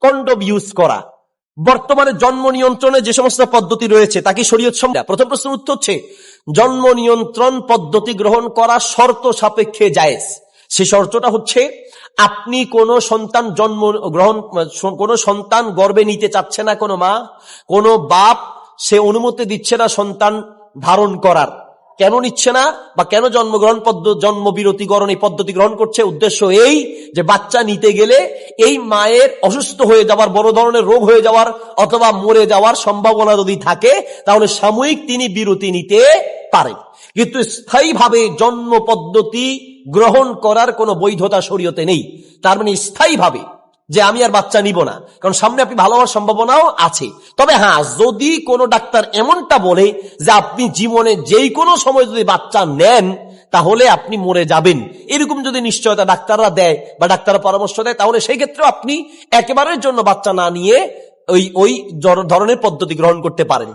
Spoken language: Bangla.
কন্ডম ইউজ করা, বর্তমানে জন্ম নিয়ন্ত্রণে যে সমস্ত পদ্ধতি রয়েছে তা কি শরীয়ত সম্মত? প্রথম প্রশ্নের উত্তর হচ্ছে জন্ম নিয়ন্ত্রণ পদ্ধতি গ্রহণ করা শর্ত সাপেক্ষে জায়েজ। সে শর্তটা হচ্ছে আপনি কোন সন্তান গর্ভে নিতে চাচ্ছে না, কোনো মা, কোনো বাপ সে অনুমতি দিচ্ছে না সন্তান ধারণ করার। কেন নিচ্ছে না বা কেন জন্ম বিরতিকরণ এই পদ্ধতি গ্রহণ করছে? উদ্দেশ্য এই যে বাচ্চা নিতে গেলে এই মায়ের অসুস্থ হয়ে যাওয়ার, বড় ধরনের রোগ হয়ে যাওয়ার অথবা মরে যাওয়ার সম্ভাবনা যদি থাকে তাহলে সাময়িক তিনি বিরতি নিতে পারেন, কিন্তু স্থায়ীভাবে জন্ম পদ্ধতি গ্রহণ করার কোনো বৈধতা শরীয়তে নেই। তার মানে স্থায়ীভাবে যে আমি আর বাচ্চা নিব না, কারণ সামনে আপনি ভালো হওয়ার সম্ভাবনাও আছে। তবে হ্যাঁ, যদি কোনো ডাক্তার এমনটা বলে যে আপনি জীবনে যেই কোনো সময় যদি বাচ্চা নেন তাহলে আপনি মরে যাবেন, এরকম যদি নিশ্চয়তা ডাক্তাররা দেয় বা ডাক্তাররা পরামর্শ দেয়, তাহলে সেই ক্ষেত্রে আপনি একেবারের জন্য বাচ্চা না নিয়ে ওই ধরনের পদ্ধতি গ্রহণ করতে পারেন।